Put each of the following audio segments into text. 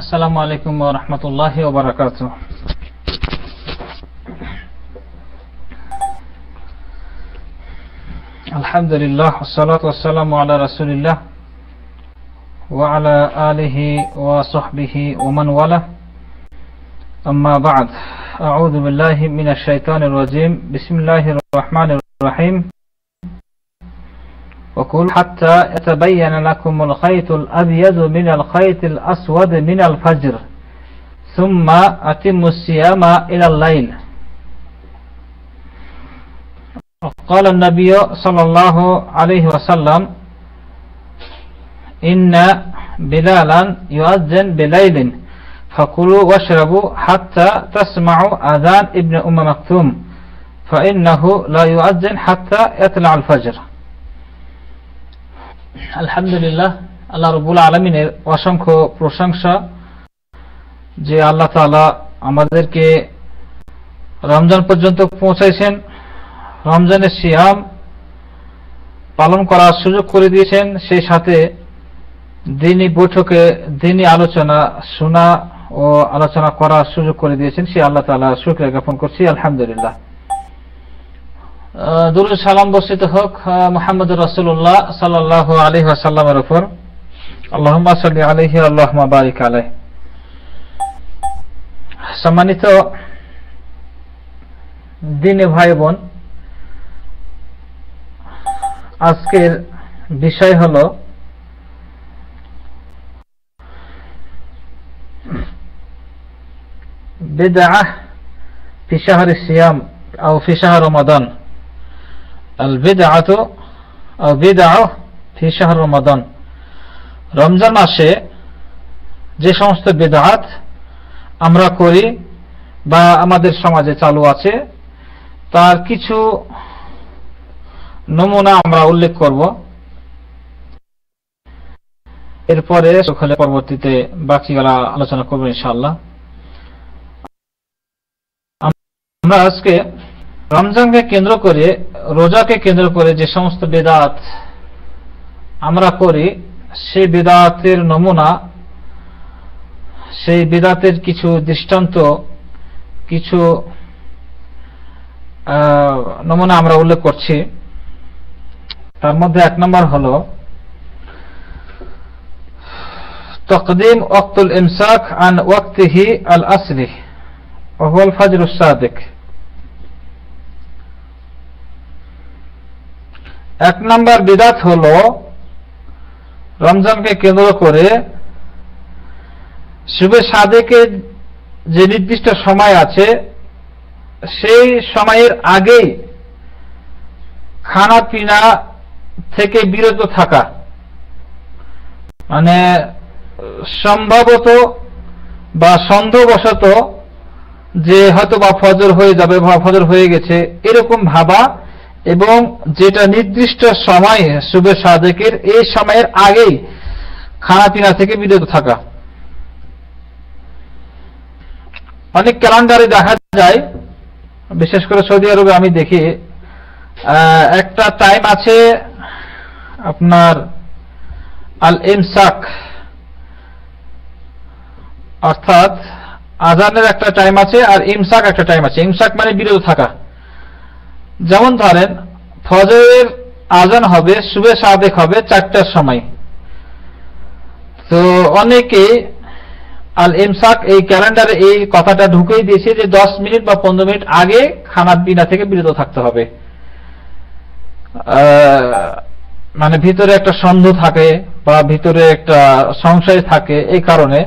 আসসালামু আলাইকুম ওয়া রাহমাতুল্লাহি ওয়া বারাকাতুহু। আলহামদুলিল্লাহ ওয়াসসালাতু ওয়াসসালামু আলা রাসূলিল্লাহ ওয়া আলা আলিহি ওয়া সাহবিহি ওয়া মান ওয়ালা। আম্মা বা'দ। আউযু বিল্লাহি মিনাশ শাইতানির রাজীম। বিসমিল্লাহির রাহমানির রাহিম। وقل حتى يتبين لكم الخيط الأبيض من الخيط الأسود من الفجر ثم أتموا الصيام إلى الليل. قال النبي صلى الله عليه وسلم إن بلالا يؤذن بليل فكلوا واشربوا حتى تسمعوا أذان ابن أم مكتوم فإنه لا يؤذن حتى يطلع الفجر. আলহামদুলিল্লাহ, আল্লাহ রাব্বুল আলামিনের অসংখ্য প্রশংসা যে আল্লাহ তাআলা আমাদেরকে রমজান পর্যন্ত পৌঁছাইছেন, রমজানের সিয়াম পালন করার সুযোগ করে দিয়েছেন, সেই সাথে দিনী বৈঠকে দিনী আলোচনা শোনা ও আলোচনা করার সুযোগ করে দিয়েছেন। সেই আল্লাহ তাআলা শুকরিয়া জ্ঞাপন করছি, আলহামদুলিল্লাহ। দুরূদ সালাম বর্ষিত হোক মুহাম্মদুর রাসূলুল্লাহ সাল্লাল্লাহু আলাইহি ওয়াসাল্লামের উপর। আল্লাহুম্মা সাল্লি আলাইহি ওয়া আল্লাহুম্মা বারিক আলাইহি। সম্মানিত দিনী ভাই বোন, আজকের বিষয় হলো বিদআহ ফি শাহরি সিয়াম আও ফি শাহর রমাদান। আল বিদআতু আও বিদআহ ফি শাহর রমাদান। রমজান মাসে যে সমস্ত বিদআত আমরা করি বা আমাদের সমাজে চালু আছে, তার কিছু নমুনা আমরা উল্লেখ করব। এরপরে পরবর্তীতে বাকিগুলো আলোচনা করব ইনশাআল্লাহ। আমরা আজকে রমজানকে কেন্দ্র করে, রোজাকে কেন্দ্র করে যে সমস্ত বিদআত আমরা করি, সেই বিদআতের নমুনা, সেই বিদআতের কিছু দৃষ্টান্ত, কিছু নমুনা আমরা উল্লেখ করছি। তার মধ্যে এক নম্বর হলো তাকদীম ওয়াক্তুল ইমসাক আন ওয়াক্তিহি আল আসলি ওয়া হুয়া আল ফাজরুস সাদিক। এক নম্বর বিদআত হলো রমজানকে কেন্দ্র করে শুভে সাদেকের যে নির্দিষ্ট সময় আছে, সেই সময়ের আগেই খানা পিনা থেকে বিরত থাকা। মানে সম্ভবত বা সন্দেহবশত যে হয়তো বা ফজর হয়ে যাবে বা ফজর হয়ে গেছে, এরকম ভাবা, এবং যেটা নির্দিষ্ট সময় শুভে সাদেকের, এই সময়ের আগেই খানা পিনা থেকে বিরত থাকা। অনেক ক্যালেন্ডারে দেখা যায়, বিশেষ করে সৌদি আরবে আমি দেখি, একটা টাইম আছে আপনার আল ইমসাক, অর্থাৎ আজানের একটা টাইম আছে আর ইমসাক একটা টাইম আছে। ইমসাক মানে বিরত থাকা। যেমন ধরেন ফজরের আজান হবে, শুভে সাদেক হবে 4টার সময়, তো অনেকে আল ইমসাক এই ক্যালেন্ডারে এই কথাটা ঢুকেই দিয়েছে যে 10 মিনিট বা 15 মিনিট আগে খানা পিনা থেকে বিরত থাকতে হবে। মানে ভিতরে একটা সন্দেহ থাকে বা ভিতরে একটা সংশয় থাকে, এই কারণে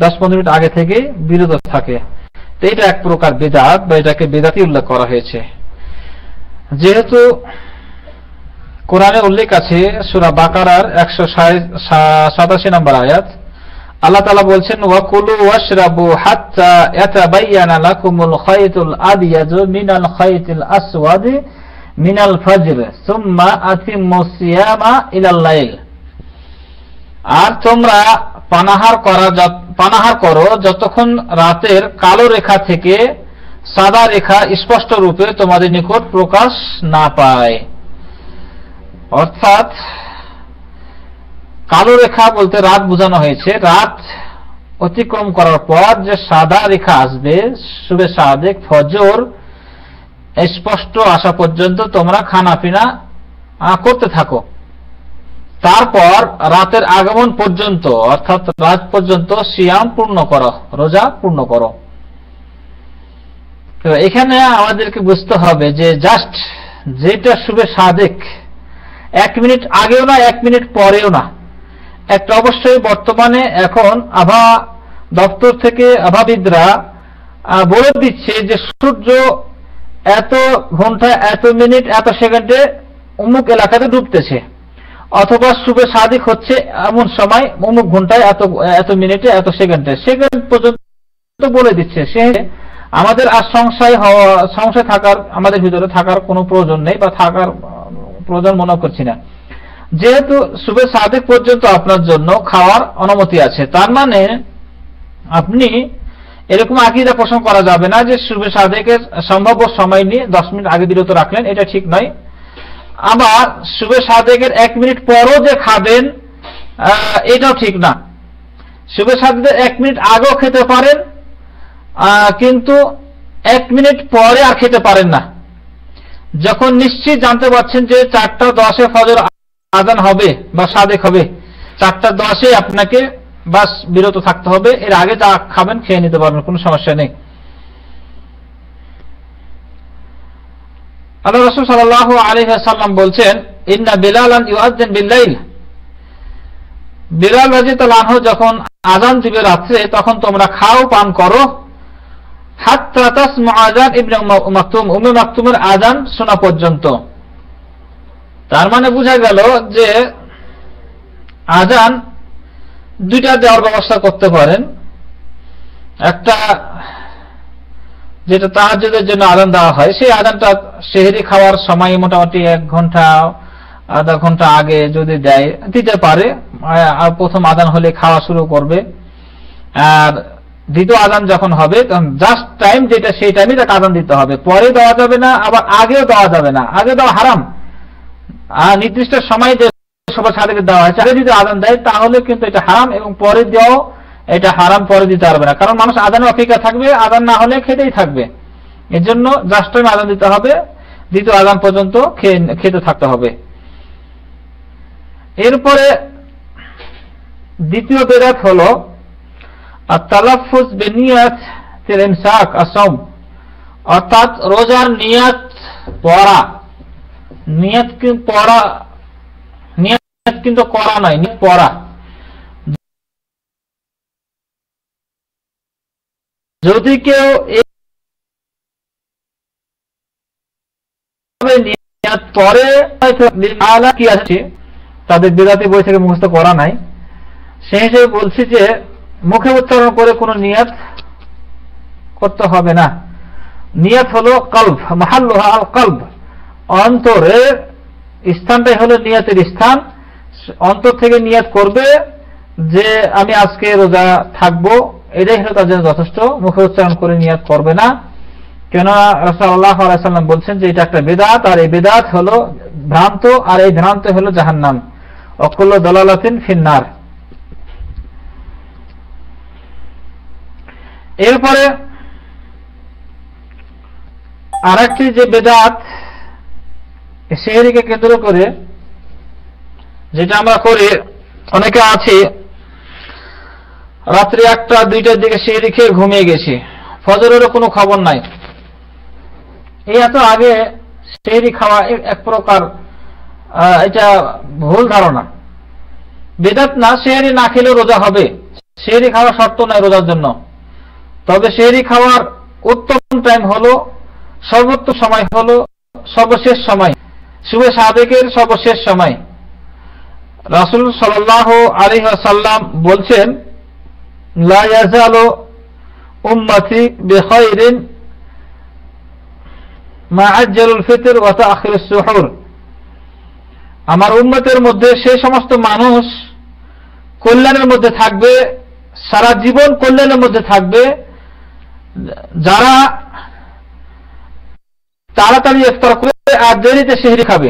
10-15 মিনিট আগে থেকে বিরত থাকে। তো এটা এক প্রকার বিদআত বা এটাকে বিদআতি উল্লেখ করা হয়েছে। যেহেতু কোরআনে উল্লেখ আছে সূরা বাকারার 187 নম্বর আয়াত, আল্লাহ তাআলা বলছেন ওয়াকুলু ওয়াশরাবু হাত্তা ইয়াতাবায়ানা লাকুমুল খায়তুল আবয়াদু মিনাল খায়তিল আসওয়াদি মিনাল ফাজর সুম্মা আতিম্মুস সিয়ামা ইলাল লাইল। আর তোমরা পানাহার করো যতক্ষণ রাতের কালো রেখা থেকে সাদা রেখা স্পষ্ট রূপে তোমাদের নিকট প্রকাশ না পায়। অর্থাৎ কালো রেখা বলতে রাত বোঝানো হয়েছে। রাত অতিক্রম করার পর যে সাদা রেখা আসবে শুভে সাদেক ফজর স্পষ্ট আসা পর্যন্ত তোমরা খানা পিনা করতে থাকো। তারপর রাতের আগমন পর্যন্ত অর্থাৎ রাত পর্যন্ত সিয়াম পূর্ণ করো, রোজা পূর্ণ করো। তো এখানে আমাদেরকে বুঝতে হবে যে জাস্ট যেটা শুভে সাদেক 1 মিনিট আগেও না 1 মিনিট পরেও না, একটা অবশ্যই বর্তমানে এখন আবহাওয়া দপ্তর থেকে আবহাওয়াবিদরা বলে দিচ্ছে যে সূর্য এত ঘন্টা এত মিনিট এত সেকেন্ডে অমুক এলাকাতে ডুবতেছে, অথবা শুভে সাদিক হচ্ছে এমন সময় অমুক ঘন্টায় এত মিনিটে এত সেকেন্ড পর্যন্ত বলে দিচ্ছে। সে আমাদের আর সংশয় থাকার আমাদের ভিতরে থাকার কোনো প্রয়োজন নেই বা থাকার প্রয়োজন মনে করছি না, যেহেতু শুভে সাদিক পর্যন্ত আপনার জন্য খাওয়ার অনুমতি আছে। তার মানে আপনি এরকম আকীদা পোষণ করা যাবে না যে শুভে সাদেকের সম্ভাব্য সময় নিয়ে 10 মিনিট আগে বিরত রাখলেন, এটা ঠিক নয়। আবার শুভে সাদেকের 1 মিনিট পরও যে খাবেন এটাও ঠিক না। শুভে সাদেকের 1 মিনিট আগেও খেতে পারেন, কিন্তু 1 মিনিট পরে আর খেতে পারেন না। যখন নিশ্চিত জানতে পারছেন যে 4:10 ফজর আযান হবে বা সাদেক হবে, 4:10 আপনাকে বাস বিরত থাকতে হবে। এর আগে যা খাবেন খেয়ে নিতে পারবেন, কোনো সমস্যা নেই। আল্লাহ রাসূল সাল্লাল্লাহু আলাইহি ওয়াসাল্লাম বলছেন, ইন্না বিলালান ইউআযযিন বিল-লাইল, বিলাল রাদিয়াল্লাহু আনহু যখন আযান দিবে রাতে তখন তোমরা খাও পান করো, হাত্তা তাসমা আযান ইবনে মাকতুম, উম্মে মাকতুমের আযান শোনা পর্যন্ত। তার মানে বোঝা গেল যে আযান দুইটা দেওয়ার ব্যবস্থা করতে পারেন। একটা যেটা তাহাজ্জুদের জন্য আযান দেওয়া হয়, সেই আযানটা সেহরি খাওয়ার সময় মোটামুটি 1 ঘন্টা আধা ঘন্টা আগে যদি দেয় দিতে পারে। প্রথম আযান হলে খাওয়া শুরু করবে, আর দ্বিতীয় আযান যখন হবে তখন জাস্ট টাইম যেটা সেই টাইমে তাকে আযান দিতে হবে, পরে দেওয়া যাবে না, আবার আগেও দেওয়া যাবে না। আগে দেওয়া হারাম, আর নির্দিষ্ট সময় যে সবার সাথে দেওয়া হয়েছে আগে যদি আযান দেয় তাহলে কিন্তু এটা হারাম, এবং পরে দেওয়াও এটা হারাম, পরে দিতে পারবে না। কারণ মানুষ আযানের অপেক্ষা থাকবে, আযান না হলে খেতেই থাকবে। এর জন্য জাস্ট টাইম আযান দিতে হবে, দ্বিতীয় আযান পর্যন্ত খেতে থাকতে হবে। এরপরে দ্বিতীয় বেদাত হলো আত-তালাফফুজ বিনিয়াতিল ইমসাক আস-সাওম, অর্থাৎ রোজার নিয়ত পড়া। নিয়ত কিন্তু করা নয়, নিয়ত পড়া। যদি কেউ নিয়ত পড়ে কি আছে তাদের বেদাতি বই থেকে মুখস্থ করা নাই, সেই হিসেবে বলছি যে মুখে উচ্চারণ করে কোনো নিয়ত করতে হবে না। নিয়ত হলো কলব, মাহাল্লুহা আল কলব, অন্তরের স্থানটাই হলো নিয়তের স্থান। অন্তর থেকে নিয়ত করবে যে আমি আজকে রোজা থাকবো, এটাই হলো তার জন্য যথেষ্ট। মুখে উচ্চারণ করে নিয়ত করবে না, কেননা রাসূলুল্লাহ সাল্লাল্লাহু আলাইহি ওয়াসাল্লাম বলছেন যে এটা একটা বিদআত, আর এই বিদআত হলো ভ্রান্ত, আর এই ভ্রান্ত হলো জাহান্নাম, ওয়া কুল্লু দালালাতিন ফিন-নার। এরপরে আরেকটি যে বিদআত সেহরিকে কেন্দ্র করে যেটা আমরা করি, অনেকে আছে রাত্রি 1টা-2টার দিকে সেহরি খেয়ে ঘুমিয়ে গেছি, ফজরেরও কোনো খবর নাই। এই এত আগে সেহরি খাওয়া এক প্রকার এটা ভুল ধারণা, বিদআত না। সেহরি না খেলেও রোজা হবে, সেহরি খাওয়া শর্ত নয় রোজার জন্য। তবে সেহরি খাওয়ার উত্তম টাইম হলো, সর্বোত্তম সময় হলো সর্বশেষ সময়, শুভে সাদেকের সর্বশেষ সময়। রাসূল সাল্লাল্লাহু আলাইহি ওয়াসাল্লাম বলছেন, লা ইয়াজালু উম্মতি বিখাইরিন মা আজ্জালুল ফিতর ওয়া তাআখিরুস সুহুর, আমার উম্মতের মধ্যে সেই সমস্ত মানুষ কল্যাণের মধ্যে থাকবে, সারা জীবন কল্যাণের মধ্যে থাকবে, যারা তাড়াতাড়ি ইফতার করে আর দেরিতে সেহরি খাবে।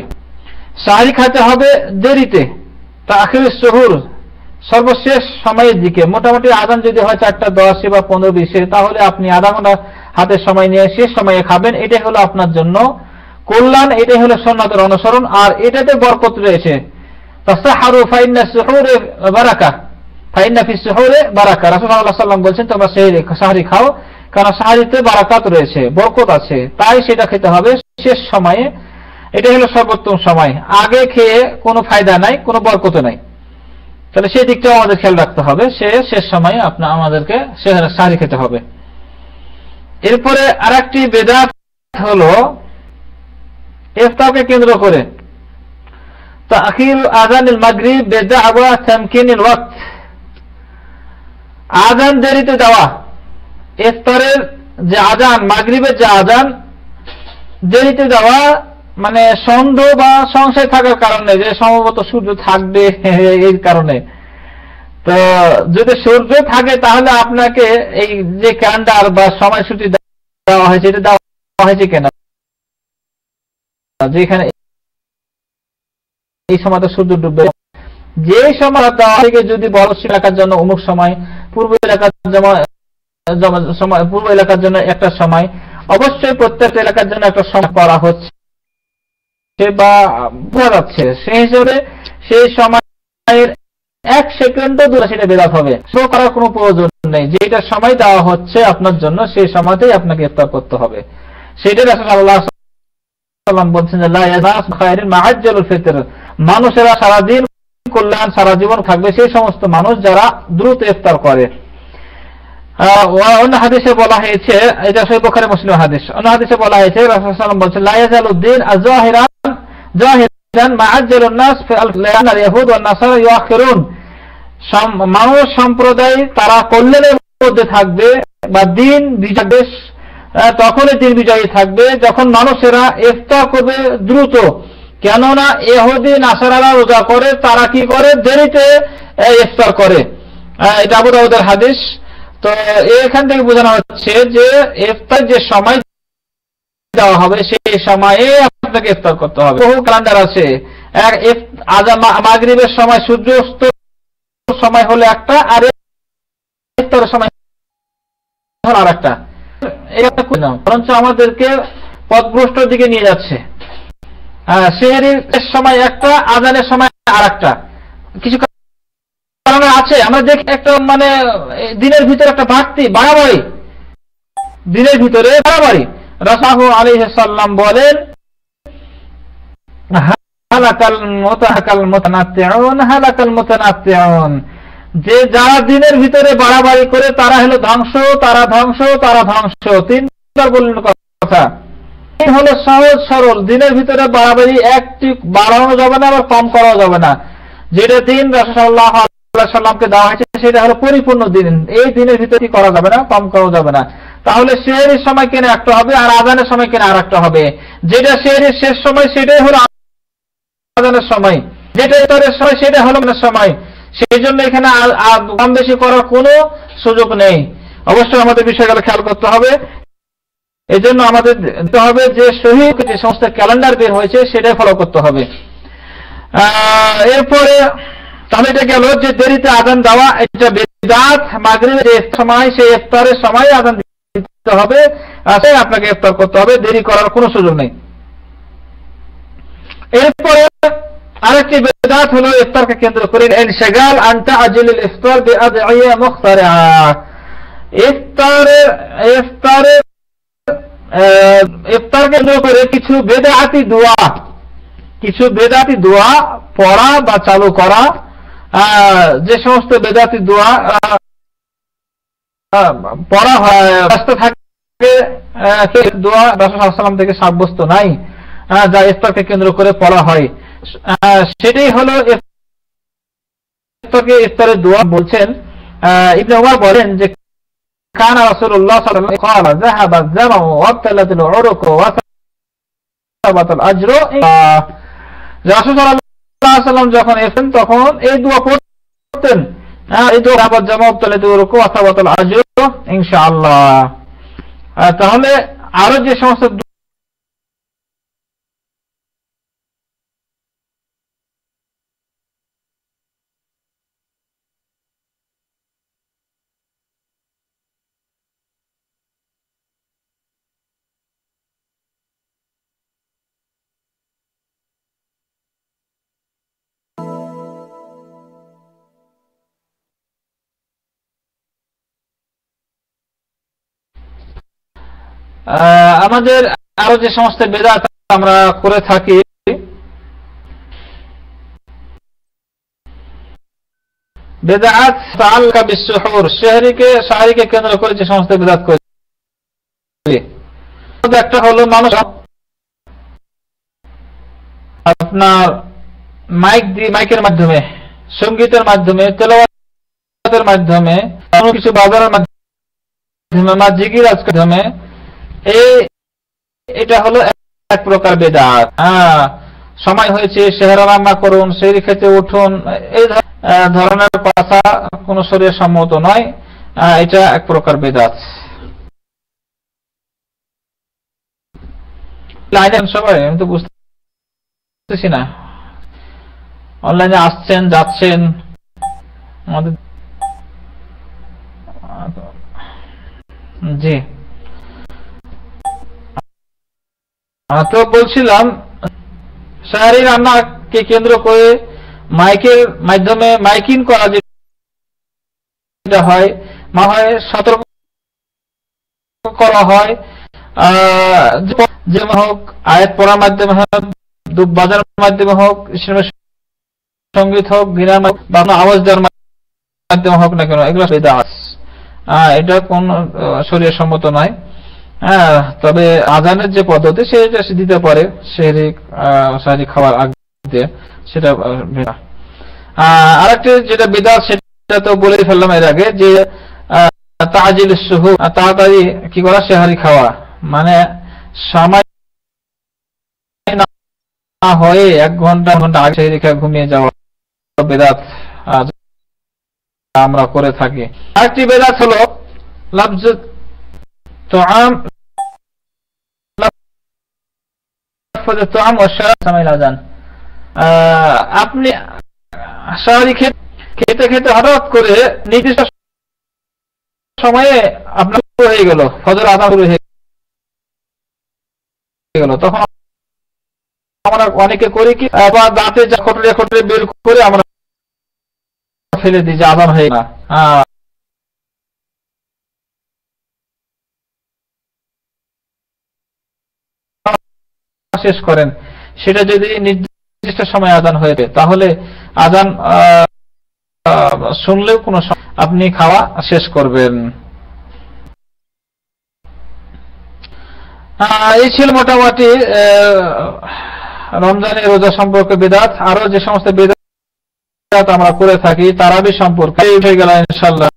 সেহরি খেতে হবে দেরিতে, তাআখিরুস সুহুর, সর্বশেষ সময়ের দিকে, মোটামুটি আজান যদি হয় 4:10 বা 15-20, তাহলে আপনি আধা ঘন্টা হাতে সময় নিয়ে শেষ সময়ে খাবেন। এটাই হলো আপনার জন্য কল্যাণ, এটাই হলো সুন্নাতের অনুসরণ, আর এটাতে বরকত রয়েছে। তাসাহারু ফাইন্না সুহুরে বারাকা, ফাইন্না ফিস সুহুরে বারাকা। রাসূল সাল্লাল্লাহু আলাইহি ওয়াসাল্লাম বলেছেন তোমরা সাহরি খাও, কারণ সাহরিতে বারাকাত রয়েছে, বরকত আছে, তাই সেটা খেতে হবে শেষ সময়ে। এটা হলো সর্বোত্তম সময়। আগে খেয়ে কোনো ফায়দা নাই, কোনো বরকত নাই। তাহলে সেই দিকটাও আমাদের খেয়াল রাখতে হবে, শেষ সময়ে আমাদেরকে সাহরি খেতে হবে। এরপরে আরেকটি বেদাত হলো ইফতারকে কেন্দ্র করে তাখির আযানিল মাগরিব বিদআওয়া তামকিনিল ওয়াক্ত, আযান দেরিতে দেওয়া। ইফতারের যে আযান, মাগরিবের যে আযান দেরিতে দেওয়া, মানে সন্দেহ বা সংশয় থাকার কারণে, যে সম্ভবত সূর্য থাকবে এই কারণে। তো যদি সূর্য থাকে তাহলে আপনাকে এই যে ক্যালেন্ডার বা সময়সূচি দেওয়া হয়েছে, এটা দেওয়া হয়েছে কেন, যেখানে এই সময় তো সূর্য ডুববে, যে সময় দেওয়া থেকে যদি পশ্চিম এলাকার জন্য অমুক সময়, পূর্ব এলাকার পূর্ব এলাকার জন্য একটা সময়, অবশ্যই প্রত্যেক এলাকার জন্য একটা সময় করা হচ্ছে বা বোঝা যাচ্ছে, সেই হিসেবে সেই সময়ের 1 সেকেন্ডও দূরে সেটা বেদাত হবে। শো করার কোনো প্রয়োজন নেই, যেটা সময় দেওয়া হচ্ছে আপনার জন্য সেই সময়তেই আপনাকে ইফতার করতে হবে। সেটাই রাসূল সাল্লাল্লাহু আলাইহি ওয়াসাল্লাম বলছেন যে লা ইয়াজাস খায়রিন মাআজ্জালুল ফিতর, মানুষেরা সারা দিন কল্যাণ, সারা জীবন থাকবে সেই সমস্ত মানুষ যারা দ্রুত ইফতার করে। অন্য হাদিসে বলা হয়েছে, এটা সহিহ বুখারী মুসলিম হাদিস, অন্য হাদিসে বলা হয়েছে রাসূল সাল্লাল্লাহু আলাইহি ওয়াসাল্লাম বলেছেন লা ইয়াজালুদ্দিন জাহিরান মাআজ্জালুন নাস ফি আল ইয়াহুদ ওয়ান নাসারা ইউআখিরুন, মানুষ সম্প্রদায় তারা কল্যাণের মধ্যে থাকবে বা দিন বিজয়, তখনই দিন বিজয়ী থাকবে যখন মানুষেরা ইফতার করবে দ্রুত। কেননা ইহুদি নাসারারা রোজা করে, তারা কি করে, দেরিতে ইফতার করে। এটা আবু দাউদের হাদিস। তো এখান থেকে বোঝানো হচ্ছে যে ইফতার যে সময় দেওয়া হবে সেই সময়ে আপনাকে ইফতার করতে হবে। বহু ক্যালেন্ডার আছে, মাগরিবের সময় সূর্যাস্ত সময় হলো একটা, আর ইফতারের সময় হলো আরেকটা। বরঞ্চ আমাদেরকে পথভ্রষ্টর দিকে নিয়ে যাচ্ছে। সেহরির সময় একটা, আযানের সময় আরেকটা। কিছু কারণ আছে, আমরা দেখি একটা মানে দিনের ভিতরে একটা বাড়াবাড়ি, দিনের ভিতরে বাড়াবাড়ি। রাসূল আলাইহিস সালাম বলেন হালাকাল মুতানাত্তিউন, হালাকাল মুতানাত্তিউন, যে যারা দিনের ভিতরে বাড়াবাড়ি করে তারা হলো ধ্বংস, তারা ধ্বংস, তারা ধ্বংস। 3বার বললেন কথা। হলো সহজ সরল, দিনের ভিতরে বাড়াবাড়ি একটি বাড়ানো যাবে না, আবার কম করা যাবে না। যেটা দিন রাসূল সাল্লাল্লাহু আলাইহি ওয়াসাল্লামকে দেওয়া হয়েছে সেটা হলো পরিপূর্ণ দিন, এই দিনের ভিতরে করা যাবে না, কম করা যাবে না। তাহলে সেহরির সময় কেন একটা হবে আর আযানের সময় কেন আরেকটা হবে? যেটা সেহরির শেষ সময় সেটাই হলো আযানের সময়, যেটা ইফতারের সময় সেটা হলো সময়। সেই জন্য এখানে কম বেশি করার কোনো সুযোগ নেই। অবশ্যই আমাদের বিষয়গুলো খেয়াল করতে হবে। এই জন্য আমাদের দেখতে হবে যে সহিহ যে সমস্ত ক্যালেন্ডার বের হয়েছে সেটাই ফলো করতে হবে। এরপরে তাহলে এটা গেল যে দেরিতে আযান দেওয়া, এটা বিদআত। মাগরিবের যে সময় সেই ইফতারের সময় আযান দিতে হবে, আপনাকে ইফতার করতে হবে, দেরি করার কোনো সুযোগ নেই। এরপরে আরেকটি বিদআত হলো ইফতারকে কেন্দ্র করে ইনশিগাল আন তা'জিলুল ইফতার বিআদইয়া মুখতারিআ। ইফতারকে কেন্দ্র করে কিছু বেদাতি দোয়া পড়া বা চালু করা। যে সমস্ত বেদাতি দোয়া পড়া হয় রাস্তা থাকে, দোয়া রাসূল সাল্লাল্লাহু আলাইহি ওয়াসাল্লাম থেকে সাব্যস্ত নাই, যা ইফতারকে কেন্দ্র করে পড়া হয়, সেটাই হলো ইফতারের দোয়া। বলছেন ইবনে উমর বলেন যে কানা রাসূলুল্লাহ সাল্লাল্লাহু আলাইহি ওয়াসাল্লাম ক্বালা যাহাবা আয-যামাউ ওয়া আবতালাতিল উরুকু ওয়া সাবাতাল আজরু। রাসূল সাল্লাল্লাহু আলাইহি ওয়াসাল্লাম যখন এসেছেন তখন এই দোয়া পড়তেন, এই দোয়া যাহাবা আবতালাতিল উরুকু ওয়া সাবাতাল আজরু ইনশাআল্লাহ। তাহলে আরো যে সমস্ত আমাদের আরো যে সমস্ত বেদাত আমরা করে থাকি, বেদাত তাআল্লাকা বিসসুহুর, শাহরিকে কেন্দ্র করে যে সমস্ত বেদাত করে, একটা হলো মানুষ আপনার মাইকের মাধ্যমে, সঙ্গীতের মাধ্যমে, তেলাওয়াতের মাধ্যমে, কোনো কিছু বাজানোর মাধ্যমে বা জিকির মাধ্যমে, এটা হলো এক প্রকার বেদাত। সময় হয়েছে সেহরা রান্না করুন, সেহরি খেতে উঠুন, এই ধরনের কথা কোন শরীয়ত সম্মত নয়, এটা এক প্রকার বেদাত। সবাই আমি তো বুঝতেছি না, অনলাইনে আসছেন যাচ্ছেন আমাদের। জি, তো বলছিলাম শাহরি রান্নাকে কেন্দ্র করে মাইকের মাধ্যমে মাইকিং করা যেটা হয়, সতর্ক করা হয়, যেমন হোক আয়াত পড়ার মাধ্যমে হোক, ধূপ বাজানোর মাধ্যমে হোক, সঙ্গীত হোক, গিরাম বা আওয়াজ দেওয়ার মাধ্যমে হোক না কেন, এগুলো বেদাত। এটা কোন শরীয়ত সম্মত নয়। তবে আজানের যে পদ্ধতি সেটা দিতে পারে শাহরি খাওয়ার আগে, সেটা বেদাত। আরেকটি যেটা বেদাত সেটা তো বলে ফেললাম এর আগে, যে তাজিল সুহুর, তাড়াতাড়ি কি করা, শাহরি খাওয়া, মানে সময় না হয়ে 1 ঘন্টা আগে শাহরি খেয়ে ঘুমিয়ে যাওয়া, বেদাত আমরা করে থাকি। আরেকটি বেদাত হলো লফজ তুআম, আপনি শাহরি খেতে খেতে হঠাৎ করে নির্দিষ্ট সময়ে আপনার হয়ে গেল, ফজর আযান শুরু হয়ে গেল, তখন আমরা অনেকে করি কি, আবার দাঁতে যা খটরে খটরে বের করে আমরা ফেলে দিই যে আযান হয়ে না, শেষ করেন। সেটা যদি নির্দিষ্ট সময় আযান হয়ে, তাহলে আযান শুনলেও কোনো আপনি খাওয়া শেষ করবেন। এই ছিল মোটামুটি রমজানের রোজা সম্পর্কে বেদাত। আরো যে সমস্ত বেদাত আমরা করে থাকি তারাবি সম্পর্কে হয়ে গেল, ইনশাআল্লাহ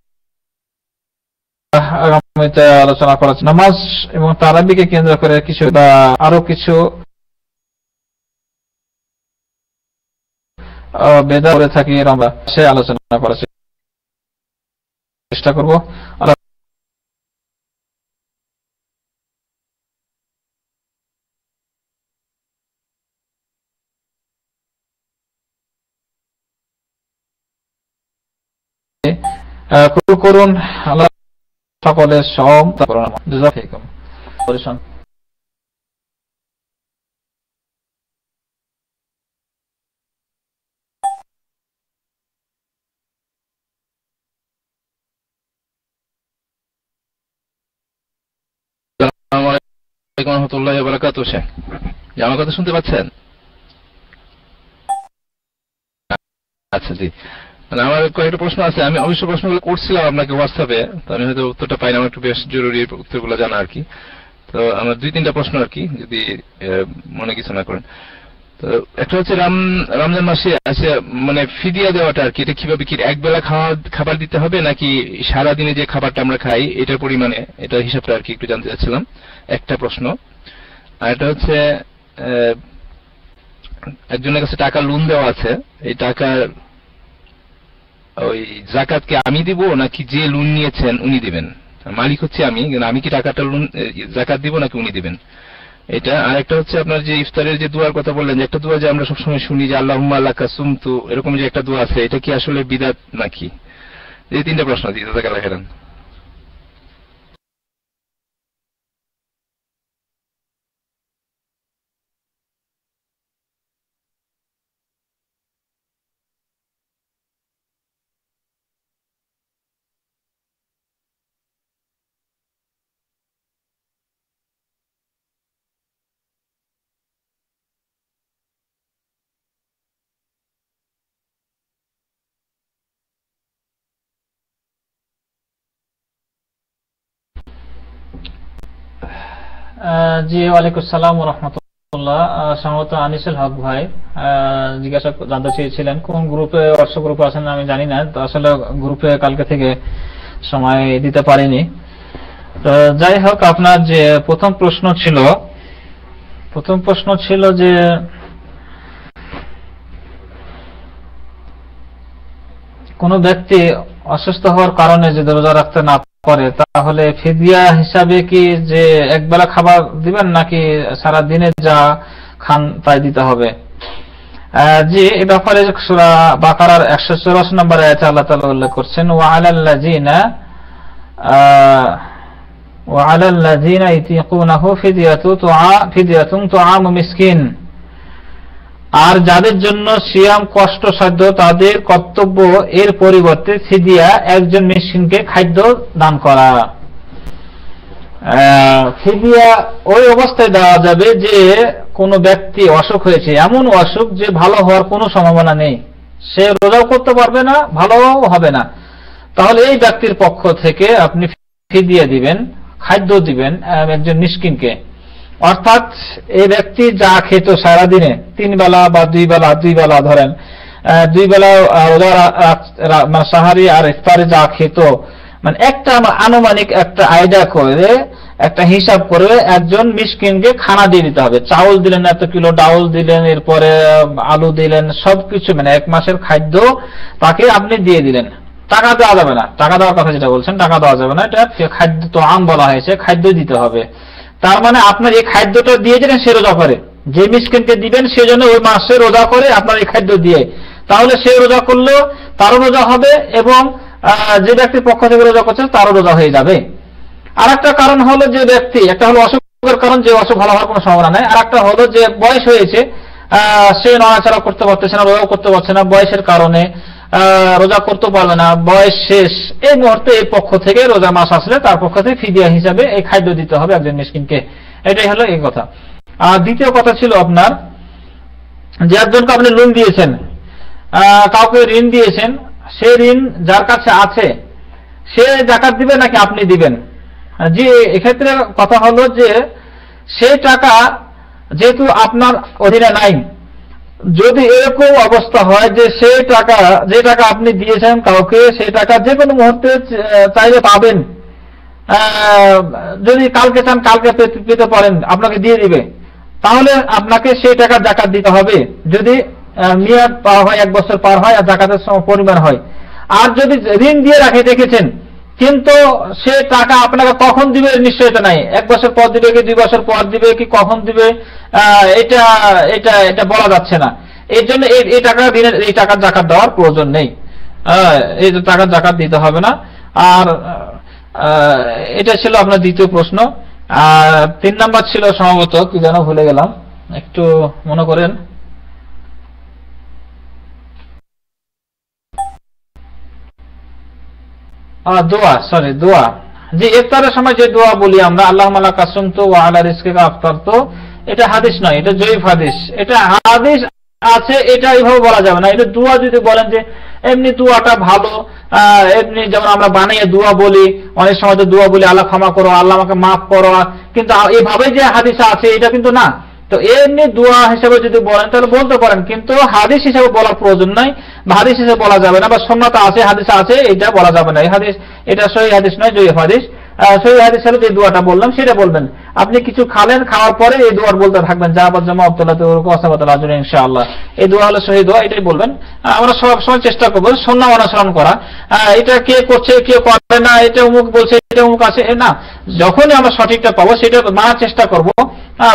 আগামীতে আলোচনা করা। নামাজ এবং তারাবিকে কেন্দ্র করে কিছু বা আরো কিছু বেদাত করে থাকি, আমরা সে আলোচনা করার চেষ্টা করব। কবুল করুন আল্লাহ সকলের সম করুন। জাযাকুম পরিশন। আসসালামু আলাইকুম ওয়া রাহমাতুল্লাহি ওয়া বারাকাতুহু। আমার কথা শুনতে পাচ্ছেন? আচ্ছা, জি। আমার কয়েকটা প্রশ্ন আছে, আমি অবশ্য প্রশ্নগুলো করছিলাম আপনাকে হোয়াটসঅ্যাপে, তো আমি হয়তো উত্তরটা পাই না, আমার একটু বেশ জরুরি উত্তরগুলো জানা আর কি। তো আমার 2-3টা প্রশ্ন আর কি, যদি মনে কিছু না করেন। তো একটা হচ্ছে রমজান মাসে আছে মানে ফিদিয়া দেওয়াটা আর কি, এটা কিভাবে, কি একবেলা খাবার দিতে হবে নাকি সারাদিনে যে খাবারটা আমরা খাই এটার পরিমাণে, এটা হিসাবটা আর কি একটু জানতে চাচ্ছিলাম, একটা প্রশ্ন। আর এটা হচ্ছে একজনের কাছে টাকা লোন দেওয়া আছে, এই টাকার ওই যাকাত কি আমি দিব নাকি যে লোন নিয়েছেন উনি দিবেন? মালিক হচ্ছে আমি, কিন্তু আমি কি টাকাটা লোন যাকাত দিব নাকি উনি দিবেন, এটা। আর একটা হচ্ছে আপনার যে ইফতারের যে দোয়ার কথা বললেন, যে একটা দোয়া যে আমরা সবসময় শুনি যে আল্লাহুম্মা লাকা সুমতু, এরকম যে একটা দোয়া আছে, এটা কি আসলে বিদআত নাকি? এই 3টা প্রশ্ন দিই, জাযাকাল্লাহু খাইরান। জি, ওয়ালাইকুম আসসালাম ওয়া রাহমাতুল্লাহ। সম্ভবত আনিসুল হক ভাই জিজ্ঞাসা জানতে চেয়েছিলেন কোন গ্রুপে, হোয়াটসঅ্যাপ গ্রুপে আছেন আমি জানি না, তো আসলে গ্রুপে কালকে থেকে সময় দিতে পারিনি। তো যাই হোক, আপনার যে প্রথম প্রশ্ন ছিল যে কোন ব্যক্তি অসুস্থ হওয়ার কারণে যদি রোজা রাখতে না পারে তাহলে ফিদিয়া হিসাবে কি যে একবেলা খাবার দিবেন নাকি সারা দিনে যা খান তাই দিতে হবে? জি, এই ব্যাপারে সূরা বাকারার 184 নম্বর আয়াতে আল্লাহ তাআলা উল্লেখ করছেন, ওয়ালাল্লাযিনা ইতিকুনাহু ফিদিয়াতুন তুআমু মিসকিন, আর যাদের জন্য সিয়াম কষ্টসাধ্য তাদের কর্তব্য এর পরিবর্তে ফিদিয়া একজন মিসকিনকে খাদ্য দান করা। ফিদিয়া ওই অবস্থায় দেওয়া যাবে যে কোনো ব্যক্তি অসুখ হয়েছে, এমন অসুখ যে ভালো হওয়ার কোনো সম্ভাবনা নেই, সে রোজাও করতে পারবে না, ভালোও হবে না, তাহলে এই ব্যক্তির পক্ষ থেকে আপনি ফিদিয়া দিবেন, খাদ্য দিবেন একজন মিসকিনকে। অর্থাৎ এই ব্যক্তি যা খেত সারাদিনে 3 বেলা বা 2 বেলা ধরেন 2 বেলা মানে সাহারি আর ইফতারে যা খেত, মানে একটা আনুমানিক একটা আইডিয়া করে একটা হিসাব করে একজন মিসকিনকে খানা দিয়ে দিতে হবে। চাউল দিলেন এত কিলো, ডাউল দিলেন, এরপরে আলু দিলেন, সবকিছু মানে 1 মাসের খাদ্য তাকে আপনি দিয়ে দিলেন। টাকা দেওয়া যাবে না, টাকা দেওয়ার কথা যেটা বলছেন টাকা দেওয়া যাবে না, এটা খাদ্য তো আম বলা হয়েছে, খাদ্য দিতে হবে। তার মানে আপনার এই খাদ্যটা দিয়ে দিলেন, সে রোজা করে, যে মিসকিনকে দিবেন সে জন্য ওই মাসে রোজা করে আপনার এই খাদ্য দিয়ে, তাহলে সে রোজা করলেও তারও রোজা হবে এবং যে ব্যক্তির পক্ষ থেকে রোজা করছে তারও রোজা হয়ে যাবে। আর একটা কারণ হলো যে ব্যক্তি, একটা হলো অসুখের কারণ, যে অসুখ ভালো হওয়ার কোনো সম্ভাবনা নেই, আর একটা হলো যে বয়স হয়েছে, সে নড়াচড়া করতে পারতেছে না, রোজা করতে পারছে না, বয়সের কারণে রোজা করতে পারবে না, বয়স শেষ, এই মুহূর্তে এই পক্ষ থেকে রোজা মাস আসলে তার পক্ষ থেকে ফিদিয়া হিসাবে এই খাদ্য দিতে হবে একজন মিসকিনকে। এটাই হলো এই কথা। আর দ্বিতীয় কথা ছিল আপনার যে একজনকে আপনি লোন দিয়েছেন, কাউকে ঋণ দিয়েছেন, সে ঋণ যার কাছে আছে সে যাকাত দিবে নাকি আপনি দিবেন? জি, এক্ষেত্রে কথা হলো যে সেই টাকা যেহেতু আপনার অধীনে নাই, যদি এরকম অবস্থা হয় যে সেই টাকা, যে টাকা আপনি দিয়েছেন কাউকে, সেই টাকা যে কোনো মুহূর্তে চাইলে পাবেন, যদি কালকে চান কালকে পেতে পারেন, আপনাকে দিয়ে দিবে, তাহলে আপনাকে সেই টাকা যাকাত দিতে হবে যদি মেয়াদ পার হয়, 1 বছর পার হয় আর যাকাতের পরিমাণ হয়। আর যদি ঋণ দিয়ে রাখে দেখেছেন কিন্তু সে টাকা আপনাকে কখন দিবে নিশ্চয়তা নাই, 1 বছর পর দিবে কি 2 বছর পর দিবে কি কখন দিবে, এটা এটা এটা বলা যাচ্ছে না। এর জন্য এই টাকা ঋণের এই টাকার যাকাত দেওয়ার প্রয়োজন নেই, এই টাকার যাকাত দিতে হবে না। আর এটা ছিল আপনার দ্বিতীয় প্রশ্ন। আর 3 নাম্বার ছিল সম্ভবত কি যেন ভুলে গেলাম, একটু মনে করেন। দোয়া, সরি দোয়া, যে ইফতারের সময় যে দোয়া বলি আমরা, আল্লাহুম্মা লাকা সুমতু ওয়া আলা রিজকিকা আফতারতু, এটা হাদিস নয়, এটা জয়ীফ হাদিস। এটা হাদিস আছে, এটা এইভাবে বলা যাবে না। এটা দোয়া যদি বলেন যে এমনি দোয়াটা ভালো, এমনি যেমন আমরা বানিয়ে দোয়া বলি, অনেক সময় তো দোয়া বলি আল্লাহ ক্ষমা করো, আল্লাহ আমাকে মাফ করো, কিন্তু এইভাবে যে হাদিস আছে এটা কিন্তু না। তো এমনি দোয়া হিসেবে যদি বলেন তাহলে বলতে পারেন, কিন্তু হাদিস হিসেবে বলার প্রয়োজন নাই, বা হাদিস হিসেবে বলা যাবে না, বা সুন্নাত আছে হাদিস আছে এটা বলা যাবে না। এই হাদিস এটা সহিহ হাদিস নয়, জয়ীফ হাদিস। সহিহ হাদিস হলো যে দোয়াটা বললাম সেটা বলবেন। আপনি কিছু খালেন, খাওয়ার পরে এই দোয়ার বলতে থাকবেন, যা জামা আব্দুল্লাহ ওয়াসাবাতুল আজর ইনশাআল্লাহ, এই দোয়া হলো সহিহ দোয়া, এটাই বলবেন। আমরা সব সময় চেষ্টা করবো সুন্নাহ অনুসরণ করা। এটা কে করছে কে করে না, এটা অমুক বলছে এটা অমুক আছে না, যখনই আমরা সঠিকটা পাবো সেটা মানার চেষ্টা করবো,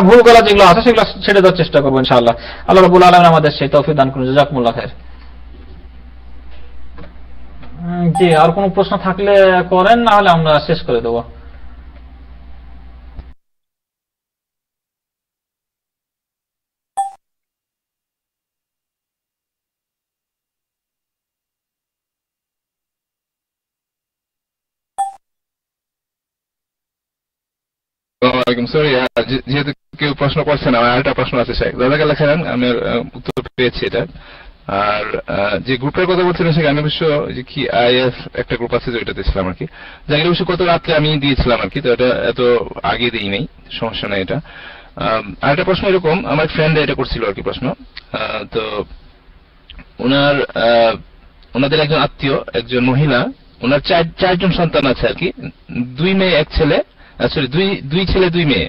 ভুল গলা যেগুলো আছে সেগুলো ছেড়ে দেওয়ার চেষ্টা করবো ইনশাআল্লাহ। আল্লাহ রাব্বুল আলামিন আমাদের সেই তৌফিক দান করুন। জাযাকুমুল্লাহ খাইর। জি, আর কোনো প্রশ্ন থাকলে করেন, না হলে আমরা শেষ করে দেবো। সরি, যেহেতু কেউ প্রশ্ন করছে না, আমার আরেকটা প্রশ্ন আছে। শেখ জাযাকাল্লাহ খাইরান, আমি উত্তর পেয়েছি এটা। আর যে গ্রুপের কথা বলছিলেন সেখানে আমি অবশ্য যে কি আইএফ একটা গ্রুপ আছে ওইটাতে ছিলাম আর কি, যাকে অবশ্য কত রাত্রে আমি দিয়েছিলাম আর কি, তো এটা এত আগে দিই নেই, সমস্যা নাই এটা। আর একটা প্রশ্ন এরকম, আমার ফ্রেন্ড এটা করছিল আর কি প্রশ্ন, তো ওনাদের একজন আত্মীয়, একজন মহিলা, ওনার চারজন সন্তান আছে আর কি, 2 মেয়ে 1 ছেলে, সরি 2 ছেলে 2 মেয়ে।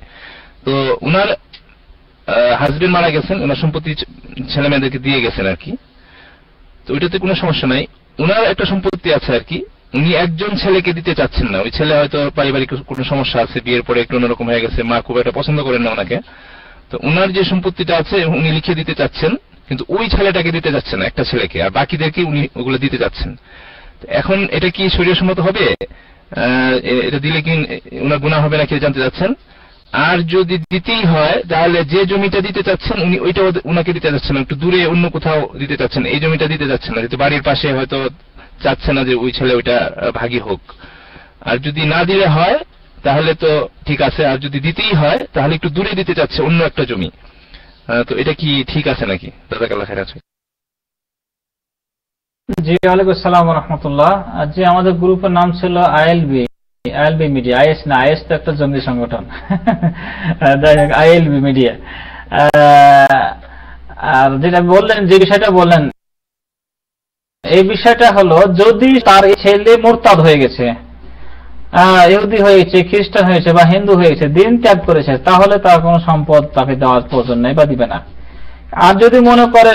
তো ওনার হাজবেন্ড মারা গেছেন, ওনার সম্পত্তি ছেলে মেয়েদেরকে দিয়ে গেছেন আর কি, তো ওইটাতে কোনো সমস্যা নাই। ওনার একটা সম্পত্তি আছে আর কি, উনি একজন ছেলেকে দিতে চাচ্ছেন না, ওই ছেলে হয়তো পারিবারিক কোনো সমস্যা আছে, বিয়ের পরে একটু অন্যরকম হয়ে গেছে, মা খুব একটা পছন্দ করেন না ওনাকে, তো ওনার যে সম্পত্তিটা আছে উনি লিখে দিতে চাচ্ছেন, কিন্তু ওই ছেলেটাকে দিতে চাচ্ছেন না, একটা ছেলেকে, আর বাকিদেরকে উনি ওগুলো দিতে চাচ্ছেন। এখন এটা কি শরীয়সম্মত হবে? এটা দিলে কি ওনার গুনাহ হবে নাকি জানতে চাচ্ছেন। আর যদি দিতেই হয় তাহলে যে জমিটা দিতে চাচ্ছেন উনি ওইটা ওনাকে দিতে চাচ্ছেন, একটু দূরে অন্য কোথাও দিতে চাচ্ছেন, এই জমিটা দিতে চাচ্ছেন না, যেহেতু বাড়ির পাশে হয়তো চাচ্ছে না যে ওই ছেলে ওইটা ভাগী হোক। আর যদি না দিলে হয় তাহলে তো ঠিক আছে, আর যদি দিতেই হয় তাহলে একটু দূরে দিতে চাচ্ছে অন্য একটা জমি, তো এটা কি ঠিক আছে নাকি? জাযাকাল্লাহ খাইর। আছে জি, ওয়ালাইকুম আসসালাম ওয়া রাহমাতুল্লাহ। যে আমাদের গ্রুপের নাম ছিল আইএলবি মিডিয়া, আইএস না, আইএস তো একটা জঙ্গি সংগঠন, আইএলবি মিডিয়া। আর যেটা বললেন, যে বিষয়টা বললেন, এই বিষয়টা হলো যদি তার ছেলে মুরতাদ হয়ে গেছে, ইহুদি হয়েছে, খ্রিস্টান হয়েছে বা হিন্দু হয়েছে, দিন ত্যাগ করেছে, তাহলে তার কোনো সম্পদ তাকে দেওয়ার প্রয়োজন নেই বা দিবে না। আর যদি মনে করে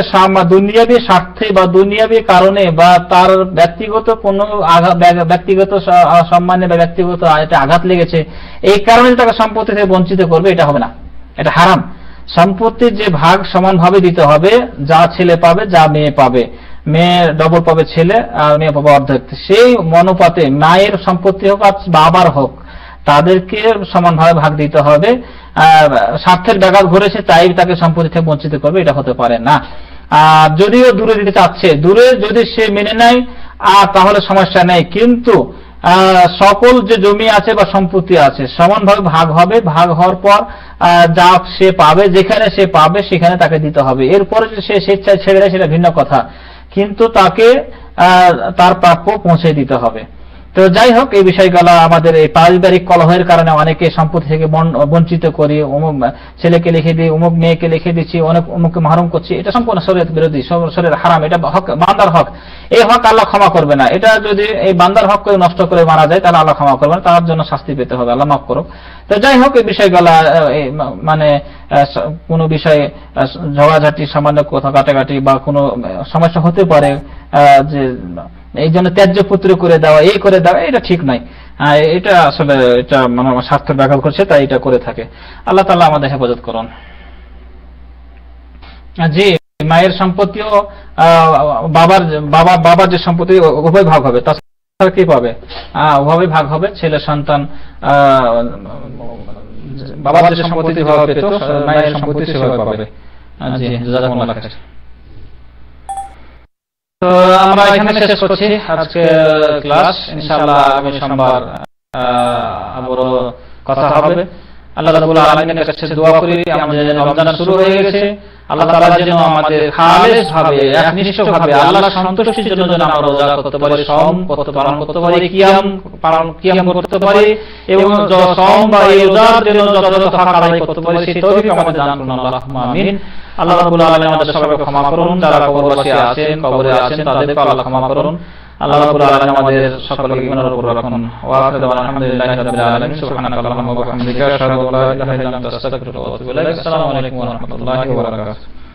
দুনিয়াবী স্বার্থে বা দুনিয়াবী কারণে বা তার ব্যক্তিগত কোনো ব্যক্তিগত সম্মানে বা ব্যক্তিগত আঘাত লেগেছে, এই কারণে তাকে সম্পত্তি থেকে বঞ্চিত করবে, এটা হবে না, এটা হারাম। সম্পত্তির যে ভাগ সমানভাবে দিতে হবে, যা ছেলে পাবে যা মেয়ে পাবে, মেয়ে ডবল পাবে ছেলে আর মেয়ে পাবে অর্ধেক, সেই অনুপাতে মায়ের সম্পত্তি হোক আর বাবার হোক তাদেরকে সমানভাবে ভাগ দিতে হবে। স্বার্থের ব্যাঘাত ঘটেছে তাই তাকে সম্পত্তি থেকে বঞ্চিত করবে, এটা হতে পারে না। যদিও দূরে দিতে চাচ্ছে, দূরে যদি সে মেনে নেয় তাহলে সমস্যা নেই, কিন্তু সকল যে জমি আছে বা সম্পত্তি আছে সমানভাবে ভাগ হবে, ভাগ হওয়ার পর যা সে পাবে, যেখানে সে পাবে সেখানে তাকে দিতে হবে। এরপরে যদি সে স্বেচ্ছায় ছেড়ে দেয় সেটা ভিন্ন কথা, কিন্তু তাকে তার প্রাপ্য পৌঁছে দিতে হবে। তো যাই হোক, এই বিষয়গুলো আমাদের এই পারিবারিক কলহের কারণে অনেকে সম্পত্তি থেকে বঞ্চিত করি, অমুক ছেলেকে লিখে দিই, অমুক মেয়েকে লিখে দিচ্ছি, অমুককে মাহরুম করছি, এটা সম্পূর্ণ শরীয়ত বিরোধী, শরীয়ত হারাম, এটা হক, বান্দার হক। এই হক আল্লাহ ক্ষমা করবে না। এটা যদি এই বান্দার হক করে নষ্ট করে মারা যায় তাহলে আল্লাহ ক্ষমা করবে না, তার জন্য শাস্তি পেতে হবে, আল্লাহ মাফ করুক। তো যাই হোক, এই বিষয়গুলো মানে কোনো বিষয়ে ঝগড়াঝাটি, সামান্য কথা কাটাকাটি বা কোনো সমস্যা হতে পারে, যে এই জন্য ত্যায্য পুত্র করে দেওয়া, এই করে দেওয়া, এটা ঠিক নাই। এটা আসলে এটা মানে স্বার্থের ব্যাঘাত করছে, তাই এটা করে থাকে। আল্লাহ তাআলা আমাদের হেফাজত করুন। জি, মায়ের সম্পত্তিও বাবার যে সম্পত্তি উভয় ভাগ হবে, তাছাড়া কি পাবে? উভয় ভাগ হবে, ছেলে সন্তান বাবার যে সম্পত্তি ভাগ পেত, মায়ের সম্পত্তি সেভাবে পাবে। জি, জাযাকুমুল্লাহ খাইর। তো আমরা এখানে শেষ করছি আজকে ক্লাস। ইনশাআল্লাহ আগামী সোমবার আবারও কথা হবে। আল্লাহ রাব্বুল আলামিনের কাছে দোয়া করি আমাদের রমজান শুরু হয়ে গেছে, আল্লাহ তাআলা যেন আমাদের খালেস ভাবে, একনিষ্ঠভাবে আল্লাহর সন্তুষ্টির জন্য যেন আমরা রোজা করতে পারি, সওম পালন করতে পারি, কিয়াম করতে পারি, এবং সওম বা রোজার জন্য যত হক আদায় করতে পারি সেই তৌফিক আমাদের দান করুন, আল্লাহুম্মা আমিন। আল্লাহ রাব্বুল আলামিন আমাদের সবাইকে ক্ষমা করুন, যারা কবরবাসী আছেন, কবরে আছেন, তাদেরকে আল্লাহ ক্ষমা করুন। আল্লাহ রাব্বুল আলামিন আমাদের সকলকে ঈমানের উপর রাখুন। ওয়া আখিরু দাওয়ানা আলহামদুলিল্লাহি রাব্বিল আলামিন। সুবহানাকাল্লাহুম্মা ওয়া বিহামদিকা আশহাদু আল্লা ইলাহা ইল্লা আনতা আস্তাগফিরুকা ওয়া আতুবু ইলাইক। আসসালামু আলাইকুম ওয়া রাহমাতুল্লাহি ওয়া বারাকাতুহু।